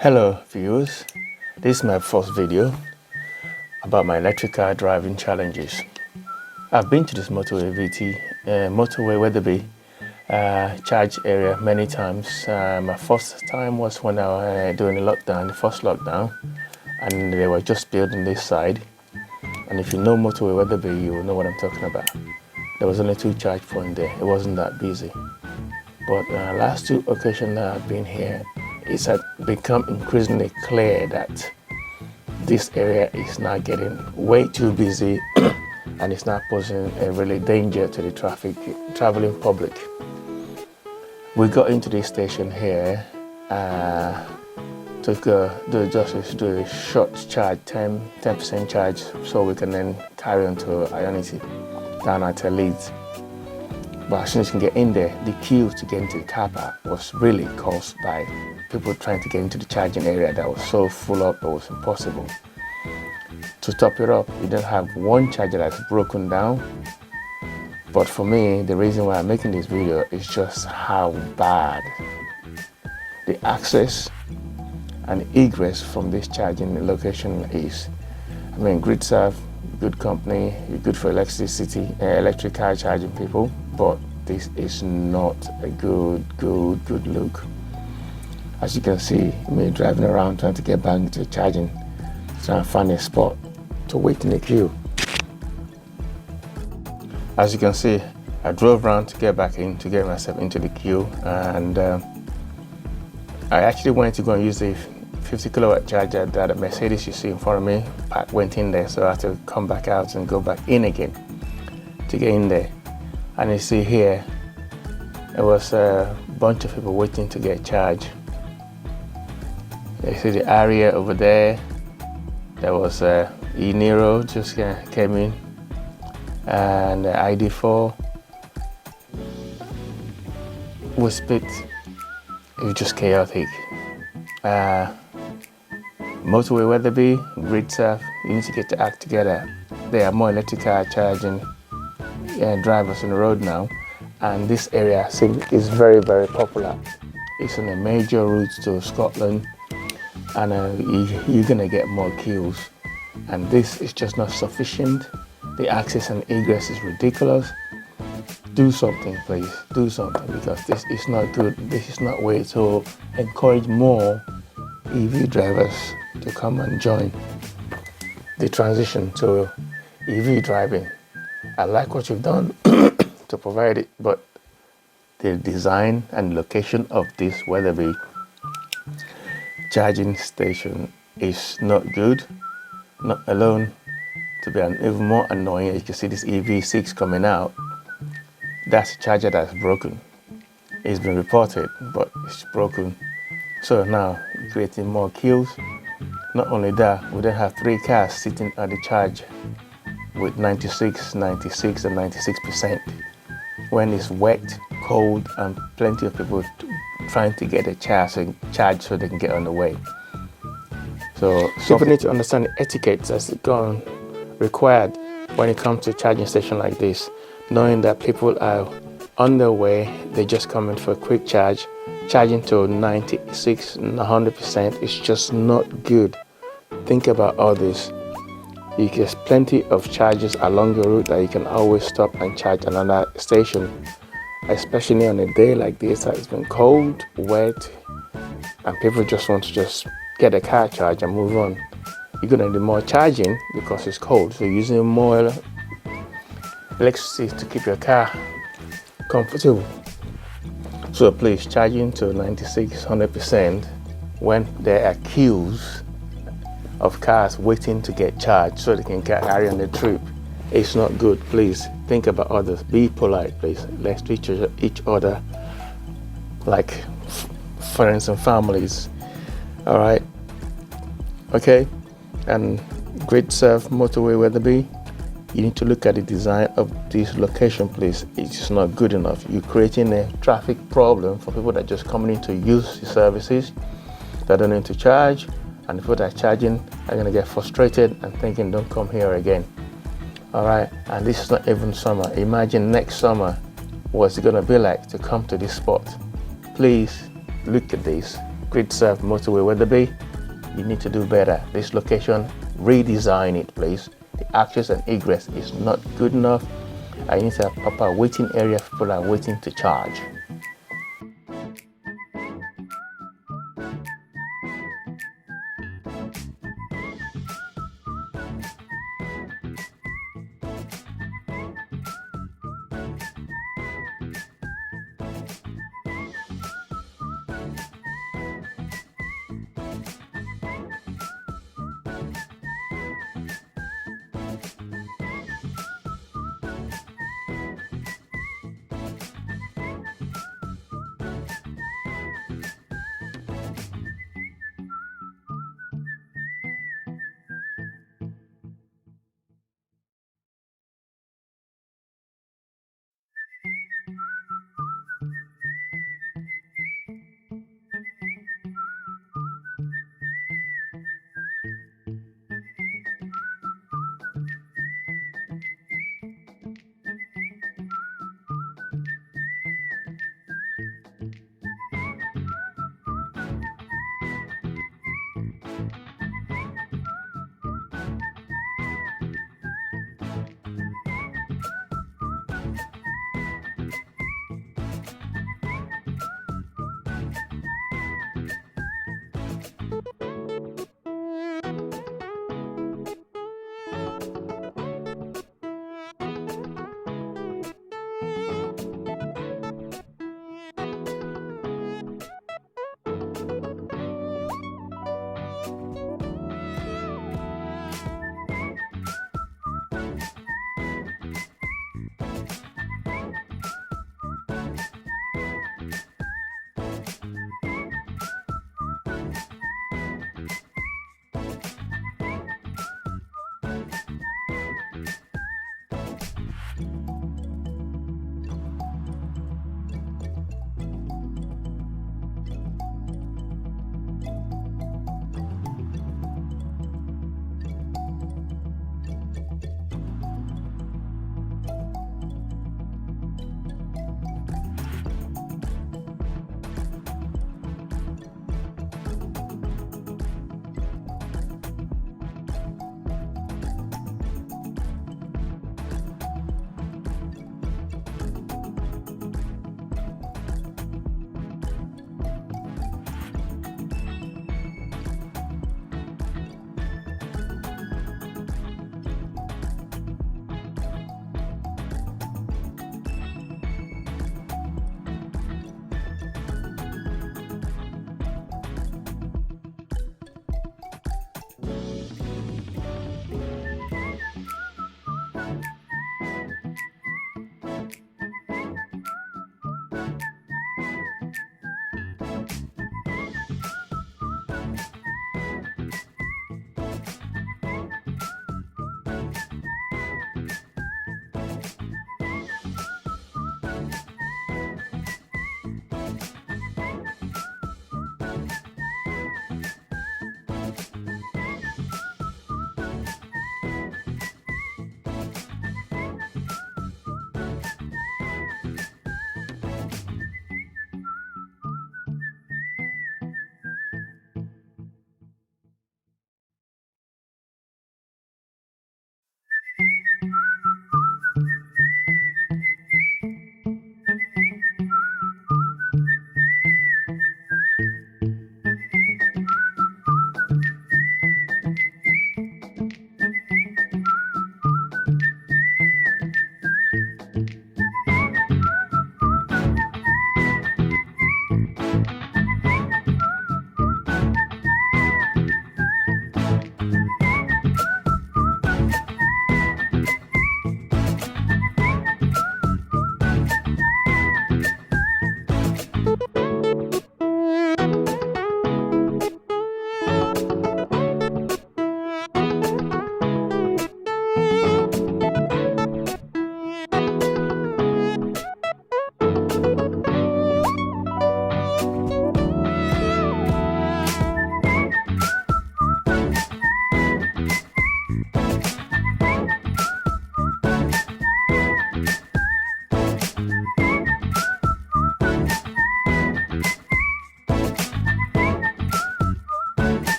Hello viewers, this is my first video about my electric car driving challenges. I've been to this motorway Wetherby charge area many times. My first time was when I was doing the first lockdown, and they were just building this side. And if you know motorway Wetherby, you will know what I'm talking about. There was only 2 charge points there. It wasn't that busy. But last 2 occasions that I've been here, it's become increasingly clear that this area is now getting way too busy and it's now posing a really danger to the traveling public. We got into this station here to do a short charge, 10% charge, so we can then carry on to Ionity down at Leeds. But as soon as you can get in there, the queue to get into the car park was really caused by people trying to get into the charging area that was so full up it was impossible. To top it up, you don't have one charger that's broken down. But for me, the reason why I'm making this video is just how bad the access and egress from this charging location is. I mean, Gridserve, good company, good for electric car charging people, but this is not a good look. As you can see, me driving around trying to get back into charging, trying to find a spot to wait in the queue. As you can see, I drove around to get back in, to get myself into the queue, and I actually wanted to go and use the 50 kilowatt charger that a Mercedes you see in front of me. Went in there, so I had to come back out and go back in again to get in there. And you see here, there was a bunch of people waiting to get charged. You see the area over there. There was E-Nero just came in, and the ID4 was split. It was just chaotic. Motorway Wetherby, Gridserve, you need to get the act together. There are more electric car charging drivers on the road now, and this area is very popular. It's on a major route to Scotland, and you're gonna get more queues, and this is just not sufficient. The access and egress is ridiculous. Do something, please. Do something, because this is not good. This is not way to encourage more EV drivers to come and join the transition to EV driving. I like what you've done to provide it, but the design and location of this Wetherby charging station is not good. Not alone, to be even more annoying, you can see this EV6 coming out. That's a charger that's broken. It's been reported, but it's broken. So now you're creating more queues. Not only that, we then have 3 cars sitting at the charge with 96, 96 and 96% when it's wet, cold, and plenty of people trying to get a charge so they can get on the way. So people need to understand the etiquette that's required when it comes to a charging station like this, knowing that people are on their way, they just come in for a quick charge. Charging to 96 and 100% is just not good. Think about all this. There's plenty of charges along your route that you can always stop and charge another station, especially on a day like this that it's been cold, wet, and people just want to get a car charge and move on. You're gonna do more charging because it's cold, so you're using more electricity to keep your car comfortable. So please, charging to 96, 100% when there are queues of cars waiting to get charged so they can carry on the trip. It's not good. Please think about others. Be polite, please. Let's treat each other like friends and families. All right. Okay. And Gridserve, motorway Wetherby, you need to look at the design of this location, please. It's not good enough. You're creating a traffic problem for people that are just coming in to use the services, that don't need to charge, and the people that are charging are going to get frustrated and thinking, don't come here again. All right, and this is not even summer. Imagine next summer what's it going to be like to come to this spot. Please look at this. Gridserve motorway Wetherby, you need to do better. This location, redesign it, please. The access and egress is not good enough. I need to have proper waiting area. People are waiting to charge.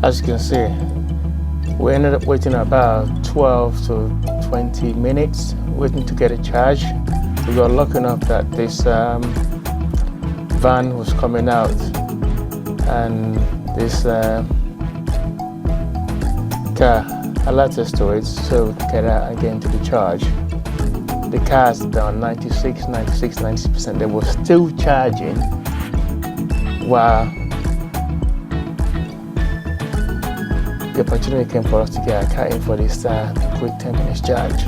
As you can see, we ended up waiting about 12 to 20 minutes waiting to get a charge. We got lucky enough that this van was coming out, and this car alerted us to it, so we could get out and get into the charge. The car's down 90%. They were still charging while the opportunity came for us to get a car in for this quick 10 minutes charge.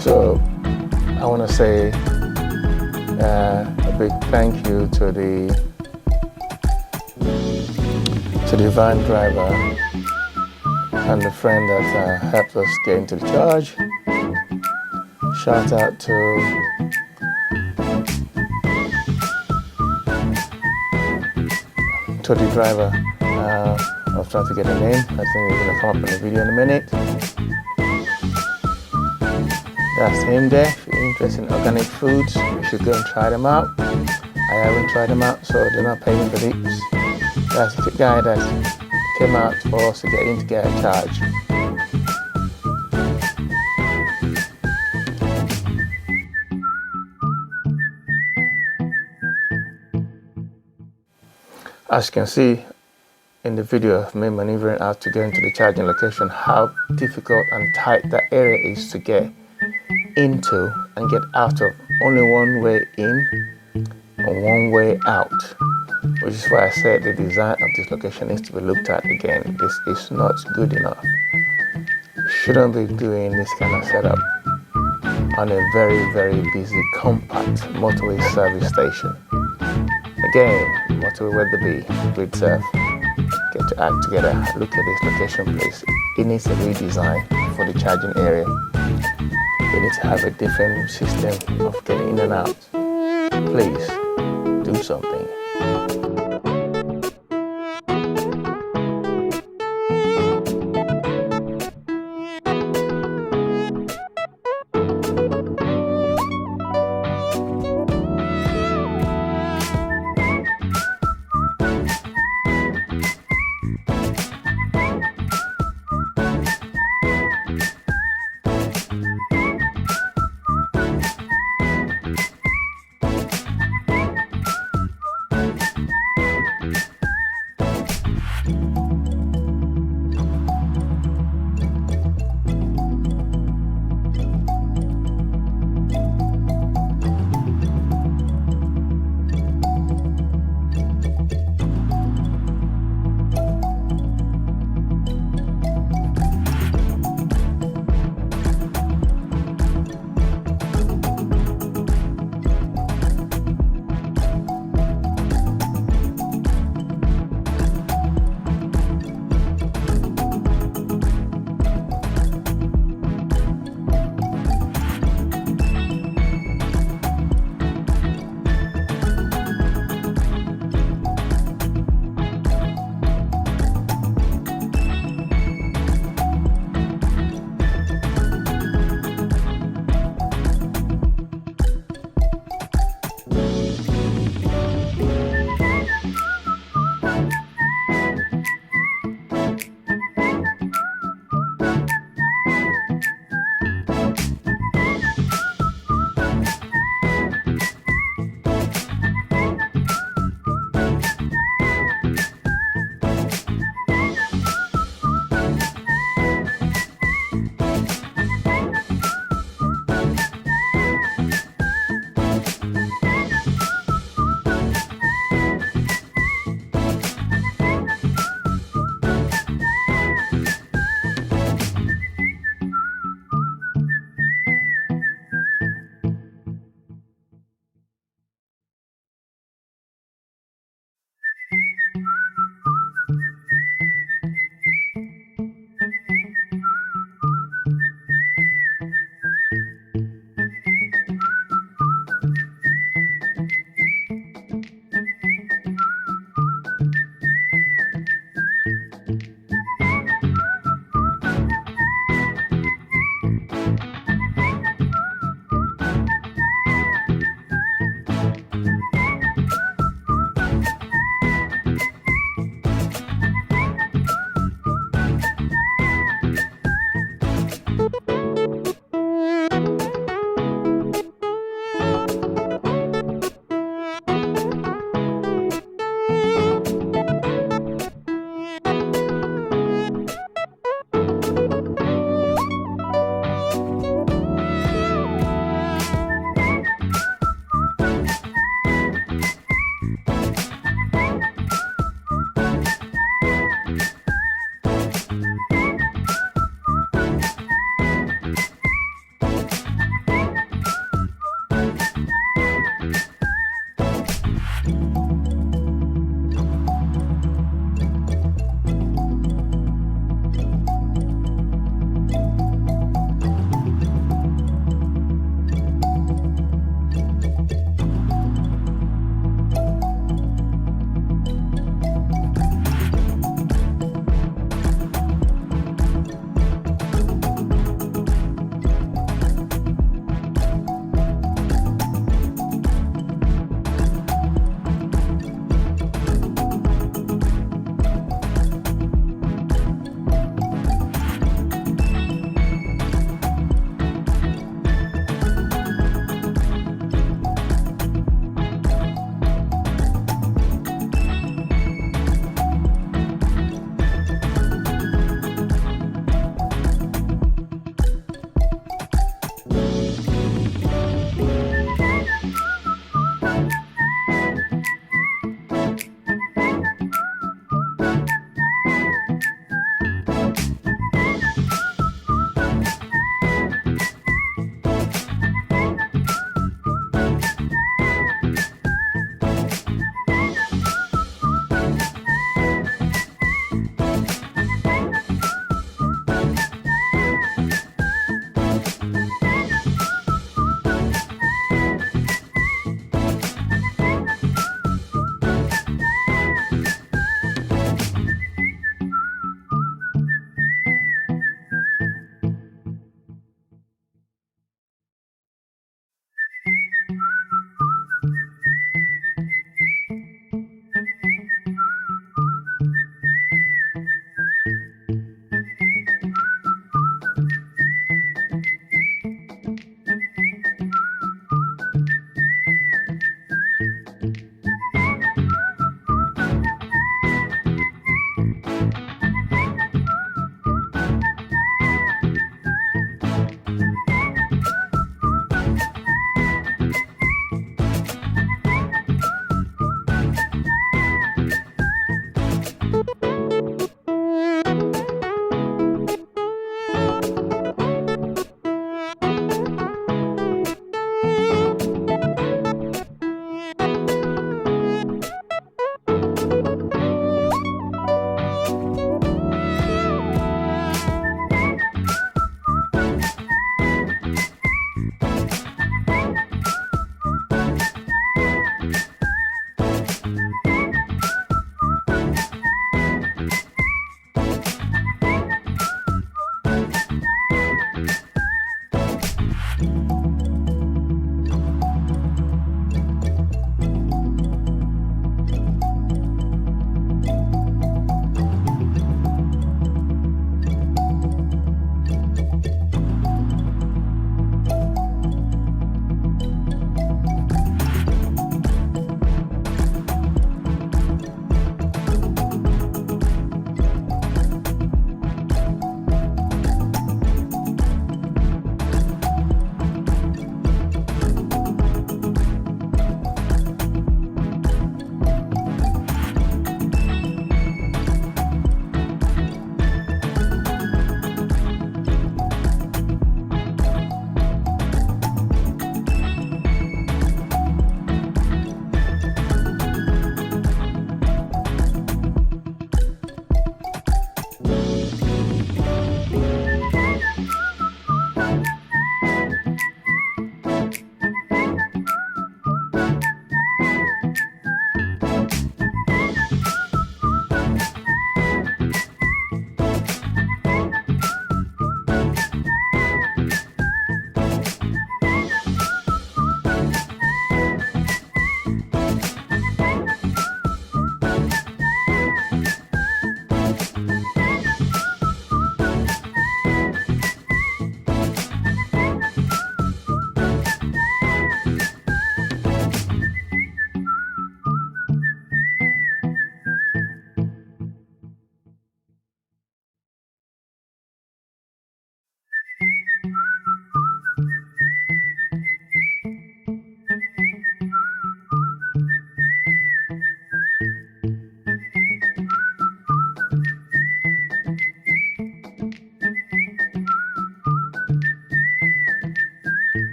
So I want to say a big thank you to the van driver and the friend that helped us get into the charge. Shout out to the driver. I was trying to get a name. I think it's going to come up in the video in a minute. That's him there. If you're interested in organic foods, you should go and try them out. I haven't tried them out, so they're not paying for tips. That's the guy that came out for us to get in to get a charge. As you can see in the video of me maneuvering out to get into the charging location, how difficult and tight that area is to get into and get out of. Only one way in and one way out, which is why I said the design of this location needs to be looked at again. This is not good enough. You shouldn't be doing this kind of setup on a very, very busy, compact motorway service station. Again, motorway Wetherby, Gridserve, get to act together. Look at this location, please. It needs a redesign for the charging area. We need to have a different system of getting in and out. Please, do something.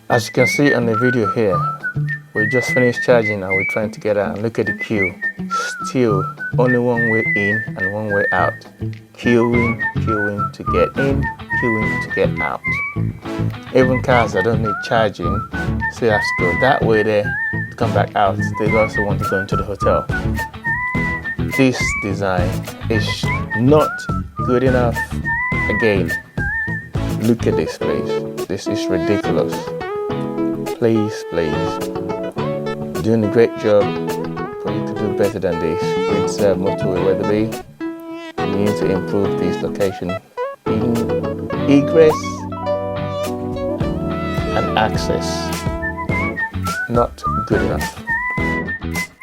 As you can see on the video here, we just finished charging and we're trying to get out. And look at the queue. Still only one way in and one way out. Queuing to get in, queuing to get out. Even cars that don't need charging still have to go that way there to come back out. They also want to go into the hotel. This design is not good enough. Again, look at this place. This is ridiculous. Please, doing a great job, but you could do better than this. Gridserve motorway Wetherby. You need to improve this location in egress and access. Not good enough.